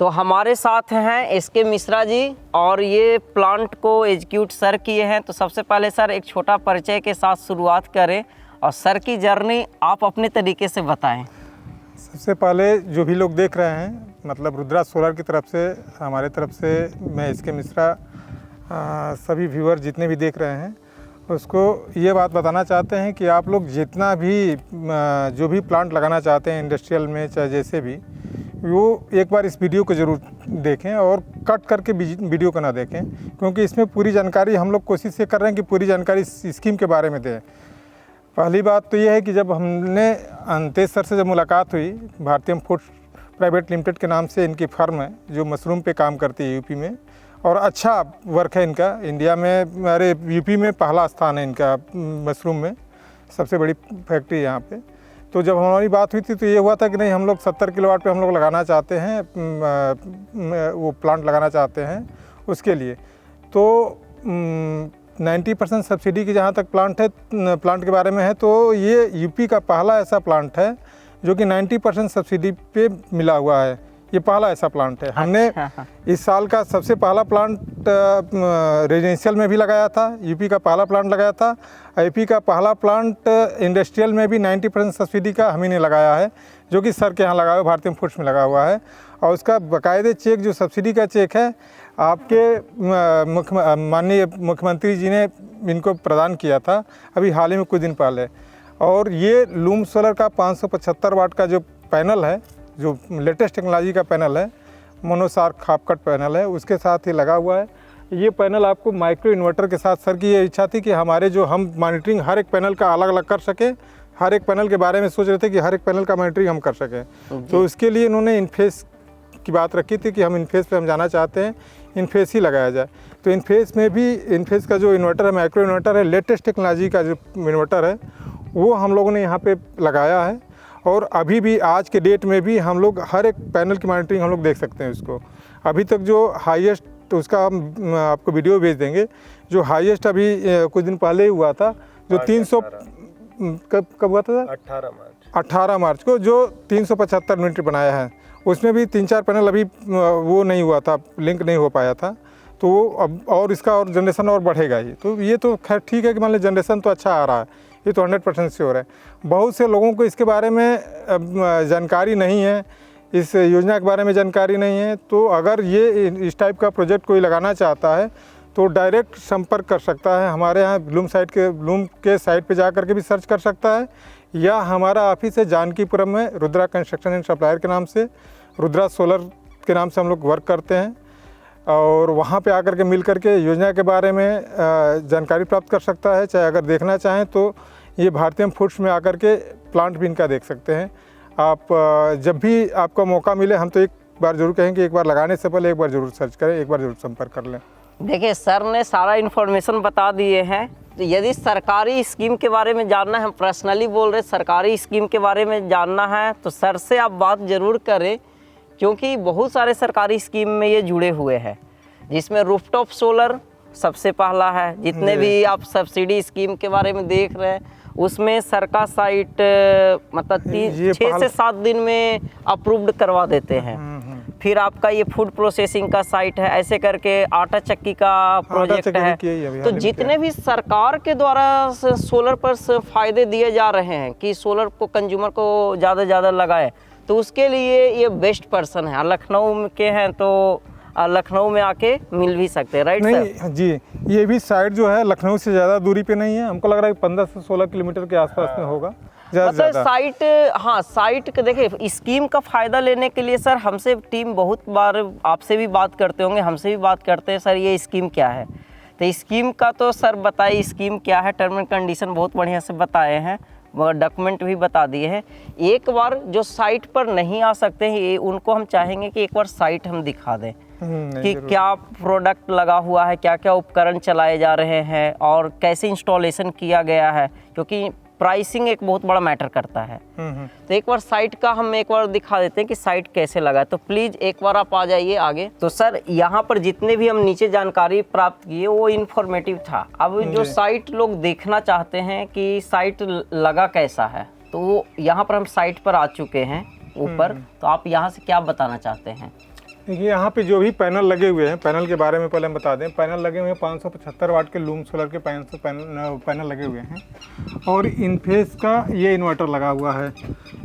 तो हमारे साथ हैं एसके मिश्रा जी और ये प्लांट को एग्जीक्यूट सर किए हैं। तो सबसे पहले सर एक छोटा परिचय के साथ शुरुआत करें और सर की जर्नी आप अपने तरीके से बताएं। सबसे पहले जो भी लोग देख रहे हैं, मतलब रुद्रा सोलर की तरफ से, हमारे तरफ से मैं एसके मिश्रा सभी व्यूअर जितने भी देख रहे हैं उसको ये बात बताना चाहते हैं कि आप लोग जितना भी जो भी प्लांट लगाना चाहते हैं इंडस्ट्रियल में चाहे जैसे भी, वो एक बार इस वीडियो को ज़रूर देखें और कट करके वीडियो को ना देखें, क्योंकि इसमें पूरी जानकारी हम लोग कोशिश ये कर रहे हैं कि पूरी जानकारी इस स्कीम के बारे में दें। पहली बात तो ये है कि जब हमने अंतेश सर से जब मुलाकात हुई, भारतीय फूड प्राइवेट लिमिटेड के नाम से इनकी फर्म है जो मशरूम पे काम करती है यूपी में, और अच्छा वर्क है इनका। इंडिया में, अरे यूपी में पहला स्थान है इनका मशरूम में, सबसे बड़ी फैक्ट्री यहाँ पे। तो जब हमारी बात हुई थी तो ये हुआ था कि नहीं, हम लोग 70 किलोवाट पे हम लोग लगाना चाहते हैं, वो प्लांट लगाना चाहते हैं उसके लिए। तो 90% सब्सिडी की जहाँ तक प्लांट के बारे में है, तो ये यूपी का पहला ऐसा प्लांट है जो कि 90% सब्सिडी पे मिला हुआ है। ये पहला ऐसा प्लांट है। हमने इस साल का सबसे पहला प्लांट रेजिडेंशियल में भी लगाया था, यूपी का पहला प्लांट लगाया था। यूपी का पहला प्लांट इंडस्ट्रियल में भी 90% सब्सिडी का हम ही ने लगाया है, जो कि सर के यहाँ लगा हुआ है, भारतीय फूड्स में लगा हुआ है। और उसका बाकायदे चेक, जो सब्सिडी का चेक है, आपके माननीय मुख्यमंत्री जी ने इनको प्रदान किया था अभी हाल ही में कुछ दिन पहले। और ये लूम सोलर का 575 वाट का जो पैनल है, जो लेटेस्ट टेक्नोलॉजी का पैनल है, मोनोसार्क हाफ-कट पैनल है, उसके साथ ही लगा हुआ है। ये पैनल आपको माइक्रो इन्वर्टर के साथ, सर की ये इच्छा थी कि हमारे जो हम मॉनिटरिंग हर एक पैनल का अलग अलग कर सकें, हर एक पैनल के बारे में सोच रहे थे कि हर एक पैनल का मॉनिटरिंग हम कर सकें। तो इसके लिए इन्होंने इनफेस की बात रखी थी कि हम इनफेस पे हम जाना चाहते हैं, इनफेस ही लगाया जाए। तो इनफेस में भी, इनफेस का जो इन्वर्टर है, माइक्रो इन्वर्टर है, लेटेस्ट टेक्नोलॉजी का जो इन्वर्टर है, वो हम लोगों ने यहाँ पे लगाया है। और अभी भी आज के डेट में भी हम लोग हर एक पैनल की मॉनिटरिंग हम लोग देख सकते हैं उसको। अभी तक जो हाईएस्ट, तो उसका हम आपको वीडियो भेज देंगे, जो हाईएस्ट अभी कुछ दिन पहले ही हुआ था, जो 300 कब हुआ था? 18 मार्च को, जो 375 यूनिट बनाया है। उसमें भी 3-4 पैनल अभी वो नहीं हुआ था, लिंक नहीं हो पाया था। तो वो अब और इसका और जनरेशन और बढ़ेगा ही। तो ये तो खैर ठीक है कि मान लीजिए जनरेशन तो अच्छा आ रहा है, ये तो 100% श्योर है। बहुत से लोगों को इसके बारे में जानकारी नहीं है, इस योजना के बारे में जानकारी नहीं है। तो अगर ये इस टाइप का प्रोजेक्ट कोई लगाना चाहता है तो डायरेक्ट संपर्क कर सकता है हमारे यहाँ लूम के साइट पे जा करके भी सर्च कर सकता है, या हमारा ऑफिस है जानकीपुरम में, रुद्रा कंस्ट्रक्शन एंड सप्लायर के नाम से, रुद्रा सोलर के नाम से हम लोग वर्क करते हैं। और वहाँ पे आकर के मिल करके योजना के बारे में जानकारी प्राप्त कर सकता है। चाहे अगर देखना चाहें तो ये भारतीय फूड्स में आकर के प्लांट भी इनका देख सकते हैं। आप जब भी आपको मौका मिले, हम तो एक बार ज़रूर कहेंगे, एक बार लगाने से पहले एक बार ज़रूर सर्च करें, एक बार ज़रूर संपर्क कर लें। देखिए, सर ने सारा इन्फॉर्मेशन बता दिए हैं। तो यदि सरकारी स्कीम के बारे में जानना है, हम पर्सनली बोल रहे, सरकारी स्कीम के बारे में जानना है तो सर से आप बात ज़रूर करें, क्योंकि बहुत सारे सरकारी स्कीम में ये जुड़े हुए हैं, जिसमें रूफटॉप सोलर सबसे पहला है। जितने भी आप सब्सिडी स्कीम के बारे में देख रहे हैं, उसमें सर का साइट मतलब 6 से 7 दिन में अप्रूव्ड करवा देते हैं। फिर आपका ये फूड प्रोसेसिंग का साइट है, ऐसे करके आटा चक्की का प्रोजेक्ट है। तो जितने भी सरकार के द्वारा सोलर पर फायदे दिए जा रहे हैं कि सोलर को कंज्यूमर को ज़्यादा से ज़्यादा लगाए, तो उसके लिए ये बेस्ट पर्सन है। लखनऊ के हैं तो लखनऊ में आके मिल भी सकते हैं, राइट सर? नहीं जी, ये भी साइट जो है लखनऊ से ज़्यादा दूरी पे नहीं है। हमको लग रहा है 15 से 16 किलोमीटर के आसपास में होगा मतलब साइट। हाँ, साइट के देखिए, स्कीम का फ़ायदा लेने के लिए सर हमसे टीम बहुत बार आपसे भी बात करते होंगे, हमसे भी बात करते हैं, सर ये स्कीम क्या है। तो स्कीम का तो सर बताइए, स्कीम क्या है, टर्म एंड कंडीशन बहुत बढ़िया से बताए हैं, डॉक्यूमेंट भी बता दिए हैं। एक बार जो साइट पर नहीं आ सकते हैं, ये उनको हम चाहेंगे कि एक बार साइट हम दिखा दें कि क्या प्रोडक्ट लगा हुआ है, क्या क्या उपकरण चलाए जा रहे हैं और कैसे इंस्टॉलेशन किया गया है, क्योंकि प्राइसिंग एक बहुत बड़ा मैटर करता है। तो एक बार साइट का हम एक बार दिखा देते हैं कि साइट कैसे लगा है। तो प्लीज़ एक बार आप आ जाइए आगे। तो सर, यहाँ पर जितने भी हम नीचे जानकारी प्राप्त किए वो इन्फॉर्मेटिव था। अब जो साइट लोग देखना चाहते हैं कि साइट लगा कैसा है, तो यहाँ पर हम साइट पर आ चुके हैं ऊपर। तो आप यहाँ से क्या बताना चाहते हैं? देखिए यहाँ पे जो भी पैनल लगे हुए हैं, पैनल के बारे में पहले हम बता दें। पैनल लगे हुए हैं 575 वाट के लूम सोलर के पैनल लगे हुए हैं और इनफेस का ये इन्वर्टर लगा हुआ है।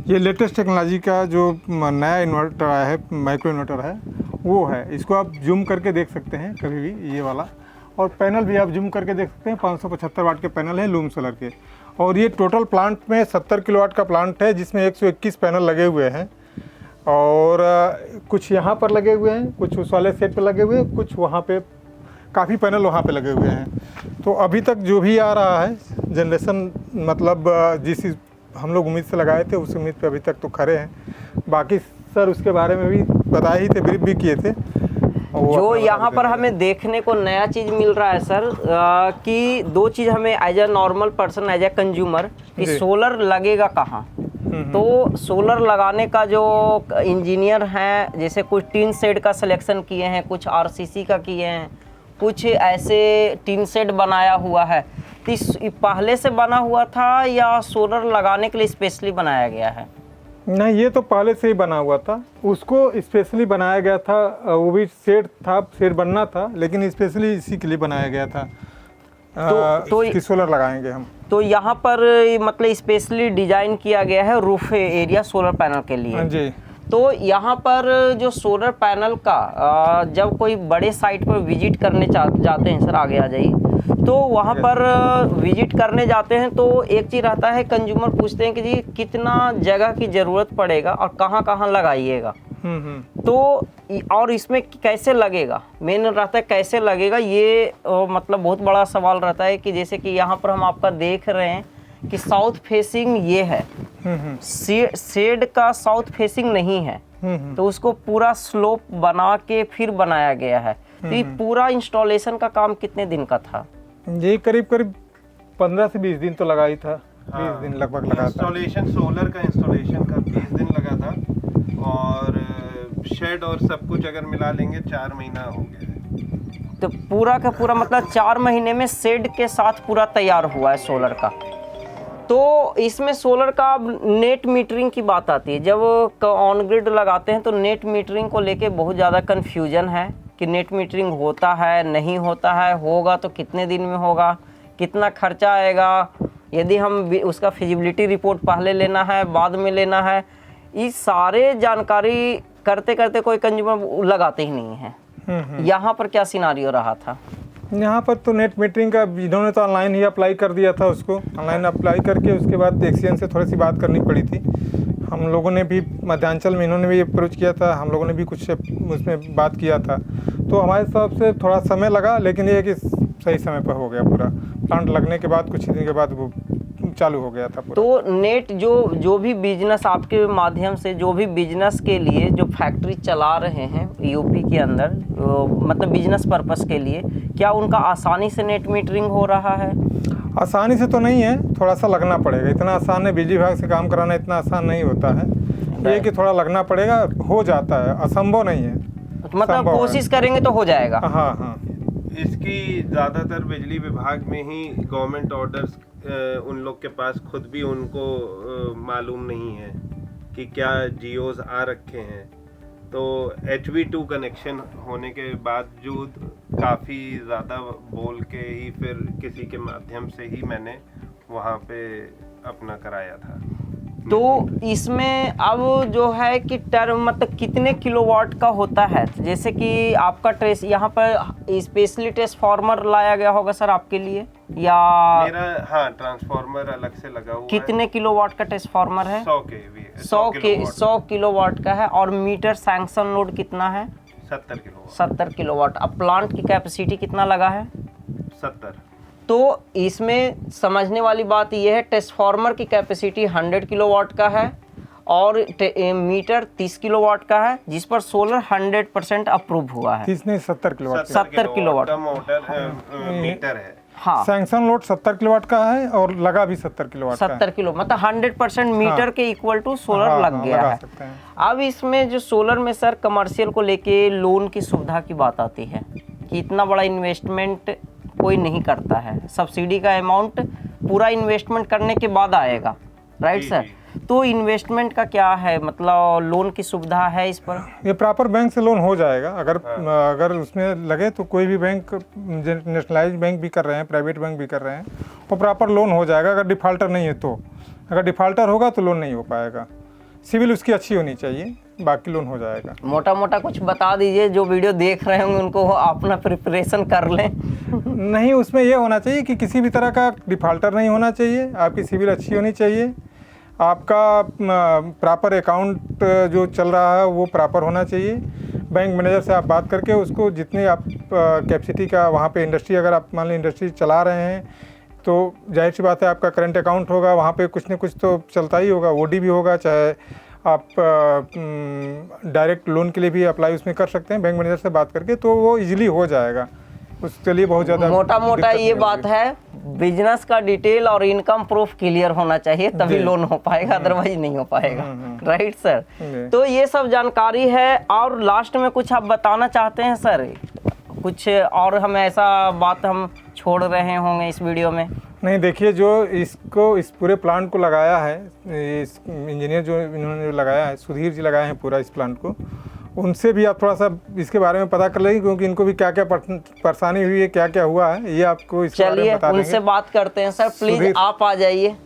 ये लेटेस्ट टेक्नोलॉजी का जो नया इन्वर्टर आया है, माइक्रो इन्वर्टर है, वो है। इसको आप जूम करके देख सकते हैं कभी भी, ये वाला। और पैनल भी आप जूम करके देख सकते हैं, 575 वाट के पैनल है लूम सोलर के। और ये टोटल प्लांट में 70 किलोवाट का प्लांट है, जिसमें 121 पैनल लगे हुए हैं। और कुछ यहाँ पर लगे हुए हैं, कुछ उस वाले सेट पे लगे हुए हैं, कुछ वहाँ पे, काफ़ी पैनल वहाँ पे लगे हुए हैं। तो अभी तक जो भी आ रहा है जनरेशन, मतलब जिस हम लोग उम्मीद से लगाए थे उस उम्मीद पे अभी तक तो खरे हैं। बाकी सर उसके बारे में भी बताए ही थे, ब्रीफ भी किए थे। जो यहाँ पर हमें देखने को नया चीज़ मिल रहा है सर, कि दो चीज़ हमें as a normal person, as a consumer, कि सोलर लगेगा कहाँ। तो सोलर लगाने का जो इंजीनियर हैं, जैसे कुछ टीन शेड का सिलेक्शन किए हैं, कुछ आरसीसी का किए हैं, कुछ ऐसे टीन शेड बनाया हुआ है। तो इस पहले से बना हुआ था या सोलर लगाने के लिए स्पेशली बनाया गया है? नहीं, ये तो पहले से ही बना हुआ था। उसको स्पेशली बनाया गया था, वो भी शेड था, शेड बनना था, लेकिन स्पेशली इसी के लिए बनाया गया था। तो सोलर लगाएंगे हम। तो यहाँ पर मतलब स्पेशली डिजाइन किया गया है रूफ एरिया सोलर पैनल के लिए जी। तो यहाँ पर जो सोलर पैनल का जब कोई बड़े साइट पर विजिट करने जाते हैं सर, आगे आ जाइए, तो वहाँ पर विजिट करने जाते हैं तो एक चीज़ रहता है, कंज्यूमर पूछते हैं कि जी कितना जगह की ज़रूरत पड़ेगा और कहाँ कहाँ लगाइएगा। तो और इसमें कैसे लगेगा, मेन रहता है कैसे लगेगा, ये मतलब बहुत बड़ा सवाल रहता है। कि जैसे कि यहाँ पर हम आपका देख रहे हैं कि साउथ फेसिंग ये है, शेड का साउथ फेसिंग नहीं है, तो उसको पूरा स्लोप बना के फिर बनाया गया है। तो ये पूरा इंस्टॉलेशन का काम कितने दिन का था? ये करीब 15 से 20 दिन तो लगा ही था। 20 दिन लगभग लगा था। इंस्टॉलेशन, सोलर का इंस्टॉलेशन का 20 दिन लगा था और शेड और सब कुछ अगर मिला लेंगे 4 महीना हो गया। तो पूरा का पूरा मतलब 4 महीने में शेड के साथ पूरा तैयार हुआ है सोलर का। तो इसमें सोलर का नेट मीटरिंग की बात आती है। जब ऑन ग्रिड लगाते हैं तो नेट मीटरिंग को लेके बहुत ज़्यादा कन्फ्यूजन है कि नेट मीटरिंग होता है नहीं होता है, होगा तो कितने दिन में होगा, कितना खर्चा आएगा, यदि हम उसका फिजिबिलिटी रिपोर्ट पहले लेना है बाद में लेना है, ये सारे जानकारी करते करते कोई कंज्यूमर लगाते ही नहीं है। यहाँ पर क्या सिनारियो रहा था? यहाँ पर तो नेट मीटरिंग का इन्होंने तो ऑनलाइन ही अप्लाई कर दिया था। उसको ऑनलाइन अप्लाई करके उसके बाद एक्सीएन से थोड़ी सी बात करनी पड़ी थी। हम लोगों ने भी मध्यांचल में, इन्होंने भी अप्रोच किया था, हम लोगों ने भी कुछ उसमें बात किया था। तो हमारे हिसाब से थोड़ा समय लगा, लेकिन ये है कि सही समय पर हो गया। पूरा प्लांट लगने के बाद कुछ दिन के बाद वो चालू हो गया था पूरा। तो नेट जो भी बिजनेस आपके माध्यम से, जो भी बिजनेस के लिए जो फैक्ट्री चला रहे हैं यूपी के अंदर, मतलब बिजनेस पर्पस के लिए, क्या उनका आसानी से नेट मीटरिंग हो रहा है? आसानी से तो नहीं है, थोड़ा सा लगना पड़ेगा। इतना आसान है, बिजली विभाग से काम कराना इतना आसान नहीं होता है। ये कि थोड़ा लगना पड़ेगा, हो जाता है, असंभव नहीं है। मतलब कोशिश करेंगे तो हो जाएगा। हाँ हाँ। इसकी ज़्यादातर बिजली विभाग में ही गवर्नमेंट ऑर्डर्स उन लोग के पास खुद भी उनको मालूम नहीं है कि क्या जियोज आ रखे हैं। तो HV2 कनेक्शन होने के बावजूद काफ़ी ज़्यादा बोल के ही फिर किसी के माध्यम से ही मैंने वहाँ पे अपना कराया था। तो इसमें अब जो है कि टर्म मतलब कितने किलोवाट का होता है? जैसे कि आपका ट्रेस यहाँ पर स्पेशली ट्रांसफार्मर लाया गया होगा सर आपके लिए, या मेरा हाँ ट्रांसफार्मर अलग से लगा हुआ कितने किलोवाट का ट्रांसफार्मर है? 100 किलोवाट का है। और मीटर सैंक्शन लोड कितना है? 70 किलोवाट। अब प्लांट की कैपेसिटी कितना लगा है? 70। तो इसमें समझने वाली बात यह है, ट्रांसफार्मर की कैपेसिटी 100 किलोवाट का है और मीटर 30 किलोवाट का है, जिस पर सोलर 100% अप्रूव हुआ है। 30 नहीं 70 किलोवाट। 70 किलोवाट मीटर है। हाँ, सैंक्शन लोड 70 किलोवाट का है और लगा भी 70 किलोवाट का है। 70 किलो मतलब 100% मीटर के इक्वल टू सोलर लग गया है। अब इसमें जो सोलर में सर कमर्शियल को लेके लोन की सुविधा की बात आती है कि इतना बड़ा इन्वेस्टमेंट कोई नहीं करता है, सब्सिडी का अमाउंट पूरा इन्वेस्टमेंट करने के बाद आएगा, राइट सर? तो इन्वेस्टमेंट का क्या है, मतलब लोन की सुविधा है इस पर? ये प्रॉपर बैंक से लोन हो जाएगा। अगर उसमें लगे तो कोई भी बैंक, नेशनलाइज बैंक भी कर रहे हैं, प्राइवेट बैंक भी कर रहे हैं, वो प्रॉपर लोन हो जाएगा। अगर डिफ़ाल्टर नहीं है तो, अगर डिफ़ाल्टर होगा तो लोन नहीं हो पाएगा। सिविल उसकी अच्छी होनी चाहिए, बाकी लोन हो जाएगा। मोटा मोटा कुछ बता दीजिए, जो वीडियो देख रहे होंगे उनको अपना प्रिपरेशन कर लें। नहीं, उसमें ये होना चाहिए कि किसी भी तरह का डिफ़ाल्टर नहीं होना चाहिए, आपकी सिविल अच्छी होनी चाहिए, आपका प्रॉपर अकाउंट जो चल रहा है वो प्रॉपर होना चाहिए। बैंक मैनेजर से आप बात करके उसको जितने आप कैपेसिटी का वहाँ पे इंडस्ट्री, अगर आप मान लीजिए इंडस्ट्री चला रहे हैं तो जाहिर सी बात है आपका करंट अकाउंट होगा, वहाँ पे कुछ न कुछ तो चलता ही होगा, ओडी भी होगा, चाहे आप डायरेक्ट लोन के लिए भी अप्लाई उसमें कर सकते हैं बैंक मैनेजर से बात करके, तो वो इजीली हो जाएगा। उसके लिए बहुत ज़्यादा मोटा मोटा ये बात है, बिजनेस का डिटेल और इनकम प्रूफ क्लियर होना चाहिए, तभी लोन हो पाएगा, अदरवाइज नहीं हो पाएगा। राइट सर, तो ये सब जानकारी है। और लास्ट में कुछ आप बताना चाहते हैं सर, कुछ और हम ऐसा बात हम छोड़ रहे होंगे इस वीडियो में? नहीं, देखिए, जो इसको इस पूरे प्लांट को लगाया है, इस इंजीनियर जो इन्होंने जो लगाया है, सुधीर जी लगाए हैं पूरा इस प्लांट को, उनसे भी आप थोड़ा सा इसके बारे में पता कर लेंगे, क्योंकि इनको भी क्या क्या परेशानी हुई है, क्या क्या हुआ है, ये आपको इसके बारे में बता देंगे। उनसे बात करते हैं। सर प्लीज आप आ जाइए।